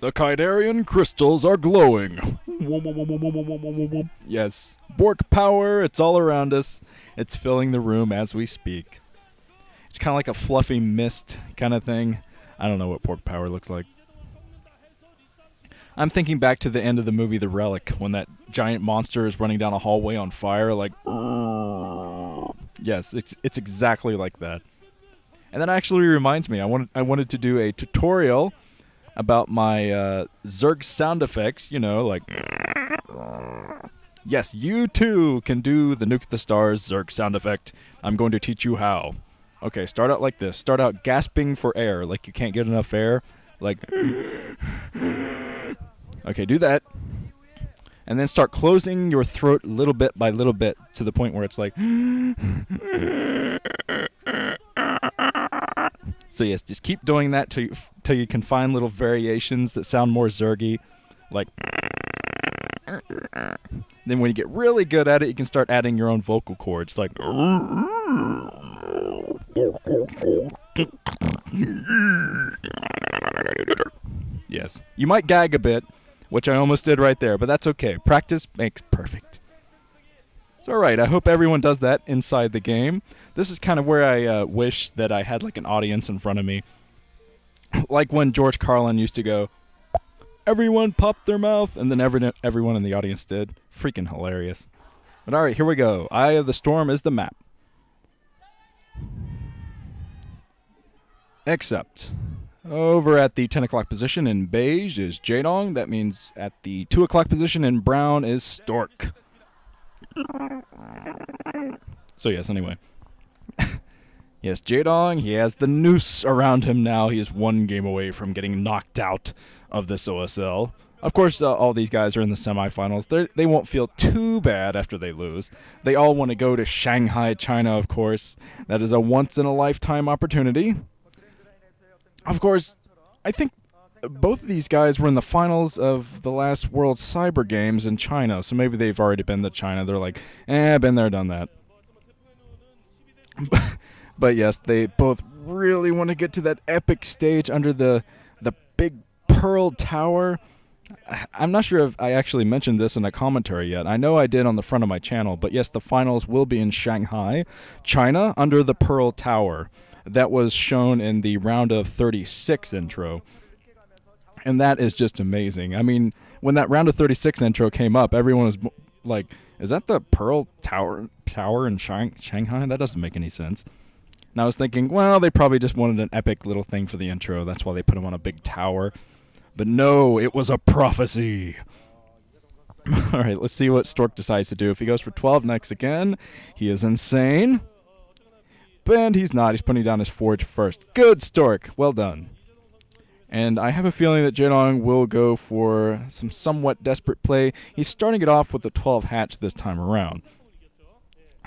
The Kydarian crystals are glowing. Yes, Bork power, it's all around us. It's filling the room as we speak. It's kind of like a fluffy mist kind of thing. I don't know what Bork power looks like. I'm thinking back to the end of the movie The Relic, when that giant monster is running down a hallway on fire, like... Yes, it's exactly like that. And that actually reminds me, I wanted to do a tutorial about my Zerg sound effects, you know, like... Yes, you too can do the Nuke the Stars Zerg sound effect. I'm going to teach you how. Okay, start out like this. Start out gasping for air, like you can't get enough air. Like... Okay, do that. And then start closing your throat little bit by little bit to the point where it's like... So yes, just keep doing that till you can find little variations that sound more Zergy, like... Then when you get really good at it, you can start adding your own vocal cords, like... Yes, you might gag a bit, which I almost did right there, but that's okay. Practice makes perfect. It's alright, I hope everyone does that inside the game. This is kind of where I wish that I had like an audience in front of me. Like when George Carlin used to go, everyone pop their mouth, and then everyone in the audience did. Freaking hilarious. But alright, here we go. Eye of the Storm is the map. Except, over at the 10 o'clock position in Beige is Jaedong. That means at the 2 o'clock position in Brown is Stork. So yes, anyway. Yes, Jaedong, he has the noose around him now. He is one game away from getting knocked out of this OSL. Of course, all these guys are in the semifinals. They won't feel too bad after they lose. They all want to go to Shanghai, China, of course. That is a once-in-a-lifetime opportunity. Of course, I think both of these guys were in the finals of the last World Cyber Games in China, so maybe they've already been to China. They're like, been there, done that. But yes, they both really want to get to that epic stage under the big Pearl Tower. I'm not sure if I actually mentioned this in a commentary yet. I know I did on the front of my channel, but yes, the finals will be in Shanghai, China, under the Pearl Tower. That was shown in the round of 36 intro. And that is just amazing. I mean, when that round of 36 intro came up, everyone was like, is that the Pearl Tower in Shanghai? That doesn't make any sense. And I was thinking, well, they probably just wanted an epic little thing for the intro. That's why they put him on a big tower. But no, it was a prophecy. All right, let's see what Stork decides to do. If he goes for 12 next again, he is insane. And he's not. He's putting down his forge first. Good, Stork. Well done. And I have a feeling that Jaedong will go for some somewhat desperate play. He's starting it off with the 12 hatch this time around.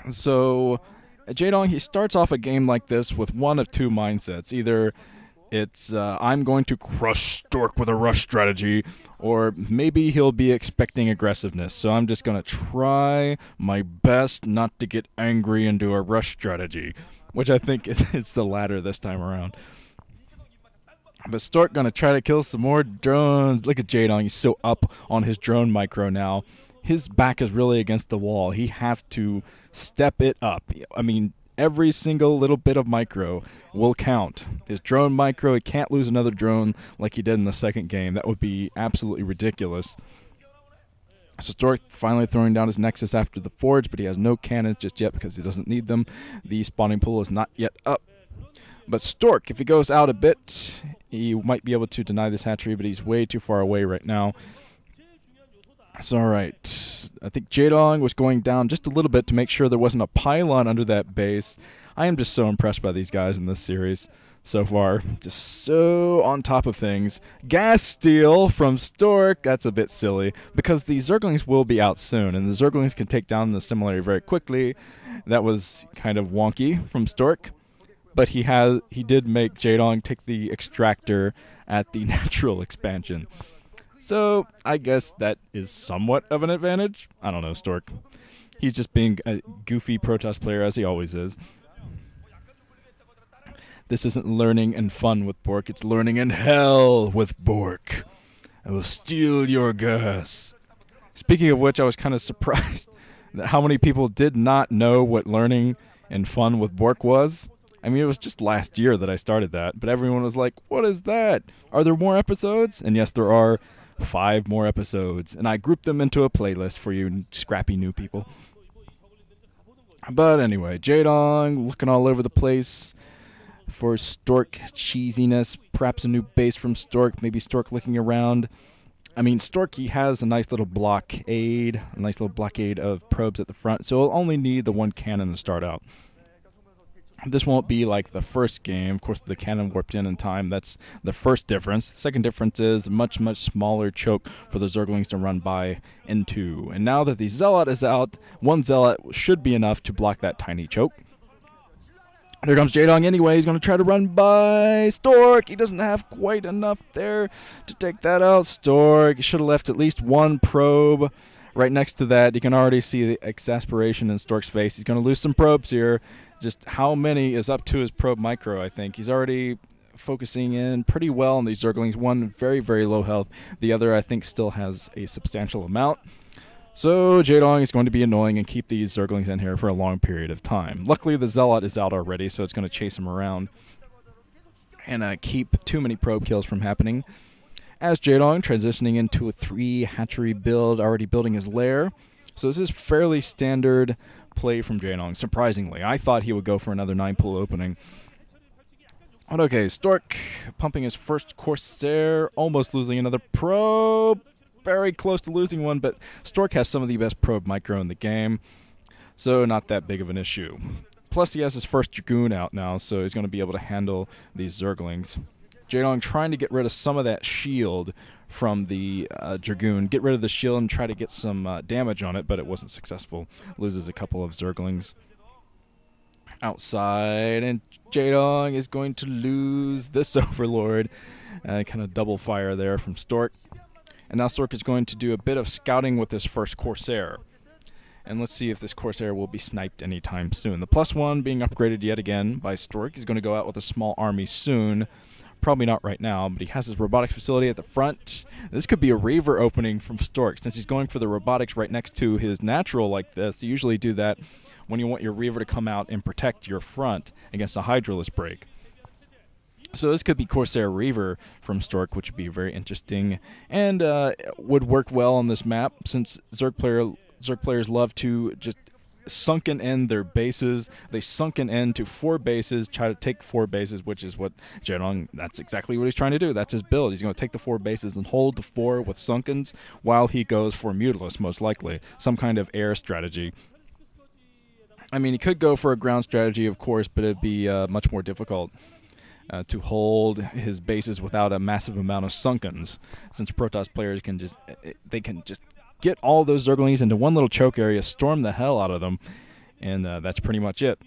So, Jaedong, he starts off a game like this with one of two mindsets. Either it's, I'm going to crush Stork with a rush strategy, or maybe he'll be expecting aggressiveness. So I'm just going to try my best not to get angry and do a rush strategy, which I think is the latter this time around. But Stork going to try to kill some more drones. Look at Jaedong, he's so up on his drone micro now. His back is really against the wall. He has to step it up. I mean, every single little bit of micro will count. His drone micro, he can't lose another drone like he did in the second game. That would be absolutely ridiculous. So Stork finally throwing down his Nexus after the Forge, but he has no cannons just yet because he doesn't need them. The spawning pool is not yet up. But Stork, if he goes out a bit, he might be able to deny this hatchery, but he's way too far away right now. So, alright. I think Jaedong was going down just a little bit to make sure there wasn't a pylon under that base. I am just so impressed by these guys in this series so far. Just so on top of things. Gas steal from Stork. That's a bit silly because the Zerglings will be out soon, and the Zerglings can take down the Similarity very quickly. That was kind of wonky from Stork. But he did make Jaedong take the extractor at the natural expansion. So I guess that is somewhat of an advantage. I don't know, Stork. He's just being a goofy Protoss player as he always is. This isn't learning and fun with Bork. It's learning in hell with Bork. I will steal your gas. Speaking of which, I was kind of surprised that how many people did not know what learning and fun with Bork was. I mean, it was just last year that I started that, but everyone was like, what is that? Are there more episodes? And yes, there are 5 more episodes, and I grouped them into a playlist for you scrappy new people. But anyway, Jaedong looking all over the place for Stork cheesiness, perhaps a new base from Stork, maybe Stork looking around. I mean, Stork, he has a nice little blockade of probes at the front, so he'll only need the 1 cannon to start out. This won't be like the first game. Of course, the cannon warped in time. That's the first difference. The second difference is a much, much smaller choke for the Zerglings to run by into. And now that the Zealot is out, 1 Zealot should be enough to block that tiny choke. Here comes Jaedong anyway. He's going to try to run by Stork. He doesn't have quite enough there to take that out. Stork should have left at least 1 probe. Right next to that, you can already see the exasperation in Stork's face. He's going to lose some probes here. Just how many is up to his probe micro, I think. He's already focusing in pretty well on these Zerglings. 1 very, very low health. The other, I think, still has a substantial amount. So Jaedong is going to be annoying and keep these Zerglings in here for a long period of time. Luckily, the Zealot is out already, so it's going to chase him around and keep too many probe kills from happening. As Jaedong transitioning into a 3 hatchery build, already building his lair. So this is fairly standard play from Jaedong, surprisingly. I thought he would go for another 9 pool opening. But okay, Stork pumping his first Corsair, almost losing another probe. Very close to losing one, but Stork has some of the best probe micro in the game, so not that big of an issue. Plus, he has his first Dragoon out now, so he's going to be able to handle these Zerglings. Jaedong trying to get rid of some of that shield from the Dragoon. Get rid of the shield and try to get some damage on it, but it wasn't successful. Loses a couple of Zerglings outside, and Jaedong is going to lose this Overlord. Kind of double fire there from Stork. And now Stork is going to do a bit of scouting with his first Corsair. And let's see if this Corsair will be sniped anytime soon. The +1 being upgraded yet again by Stork. He's going to go out with a small army soon. Probably not right now, but he has his robotics facility at the front. This could be a Reaver opening from Stork, since he's going for the robotics right next to his natural like this. You usually do that when you want your Reaver to come out and protect your front against a Hydralisk break. So this could be Corsair Reaver from Stork, which would be very interesting and would work well on this map, since Zerg players love to just sunken in their bases. They sunken into 4 bases, try to take 4 bases, which is what Jaedong, that's exactly what he's trying to do. That's his build. He's going to take the 4 bases and hold the 4 with sunkens while he goes for Mutalisk, most likely. Some kind of air strategy. I mean, he could go for a ground strategy, of course, but it'd be much more difficult to hold his bases without a massive amount of sunkens, since Protoss players can just get all those Zerglings into one little choke area, storm the hell out of them, and that's pretty much it.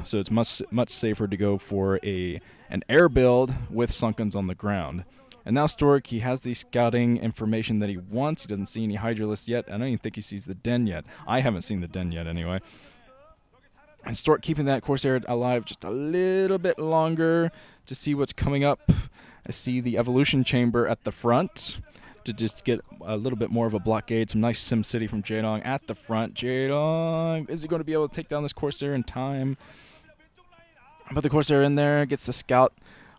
So it's much safer to go for an air build with sunkens on the ground. And now Stork, he has the scouting information that he wants. He doesn't see any Hydralisks yet. I don't even think he sees the den yet. I haven't seen the den yet anyway. And Stork keeping that Corsair alive just a little bit longer to see what's coming up. I see the evolution chamber at the front to just get a little bit more of a blockade. Some nice Sim City from Jaedong at the front. Jaedong, is he going to be able to take down this Corsair in time? But the Corsair in there gets the scout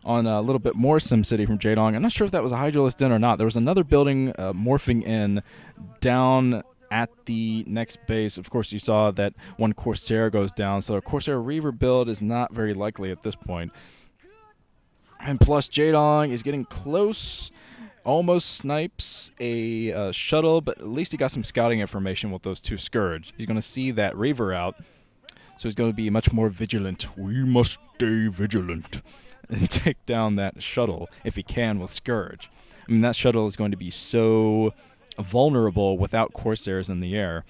on a little bit more SimCity from Jaedong. I'm not sure if that was a Hydralisk in or not. There was another building morphing in down at the next base. Of course, you saw that one Corsair goes down, so a Corsair Reaver build is not very likely at this point. And plus, Jaedong is getting close, almost snipes a shuttle, but at least he got some scouting information with those two Scourge. He's going to see that Reaver out, so he's going to be much more vigilant. We must stay vigilant and take down that shuttle if he can with Scourge. I mean, that shuttle is going to be so vulnerable without Corsairs in the air.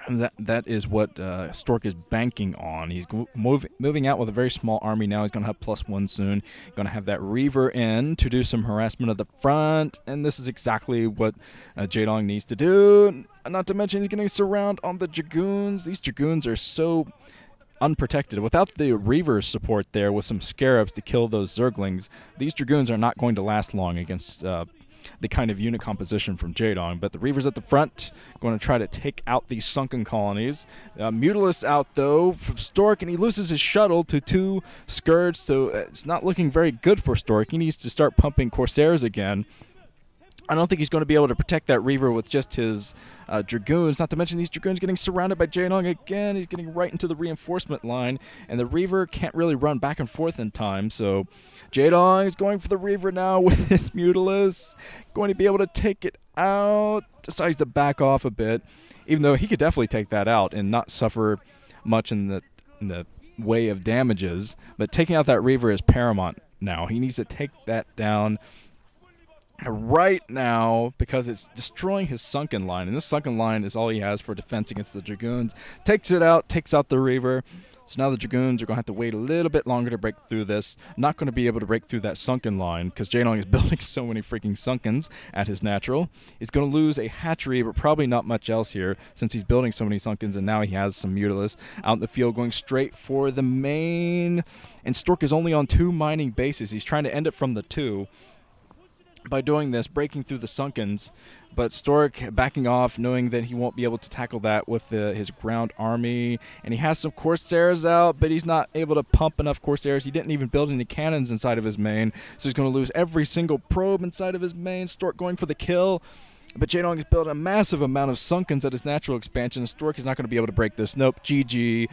And that is what Stork is banking on. He's moving out with a very small army now. He's going to have +1 soon. Going to have that Reaver in to do some harassment of the front. And this is exactly what Jaedong needs to do. Not to mention he's going to surround on the Dragoons. These Dragoons are so unprotected. Without the Reaver's support there with some Scarabs to kill those Zerglings, these Dragoons are not going to last long against the kind of unit composition from Jaedong. But the Reaver's at the front, going to try to take out these sunken colonies. Mutalisk out, though, from Stork, and he loses his shuttle to 2 Scourge, so it's not looking very good for Stork. He needs to start pumping Corsairs again. I don't think he's going to be able to protect that Reaver with just his Dragoons, not to mention these Dragoons getting surrounded by Jaedong again. He's getting right into the reinforcement line, and the Reaver can't really run back and forth in time, so Jaedong is going for the Reaver now with his Mutalisk, going to be able to take it out, decides to back off a bit, even though he could definitely take that out and not suffer much in the way of damages, but taking out that Reaver is paramount now. He needs to take that down right now because it's destroying his sunken line, and this sunken line is all he has for defense against the Dragoons. Takes it out, takes out the Reaver. So now the Dragoons are going to have to wait a little bit longer to break through this. Not going to be able to break through that sunken line because Jaedong is building so many freaking sunkens at his natural. He's going to lose a hatchery, but probably not much else here since he's building so many sunkens, and now he has some Mutalisk out in the field going straight for the main. And Stork is only on 2 mining bases. He's trying to end it from the 2 by doing this, breaking through the sunkens, but Stork backing off, knowing that he won't be able to tackle that with his ground army, and he has some Corsairs out, but he's not able to pump enough Corsairs. He didn't even build any cannons inside of his main, so he's going to lose every single probe inside of his main. Stork going for the kill, but Jaedong has built a massive amount of sunkens at his natural expansion, and Stork is not going to be able to break this. Nope, GG.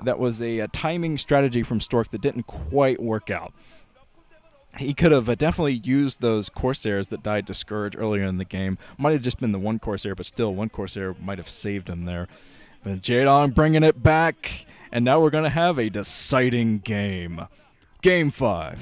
That was a timing strategy from Stork that didn't quite work out. He could have definitely used those Corsairs that died to Scourge earlier in the game. Might have just been the 1 Corsair, but still, 1 Corsair might have saved him there. But Jaedong bringing it back, and now we're going to have a deciding game. Game 5.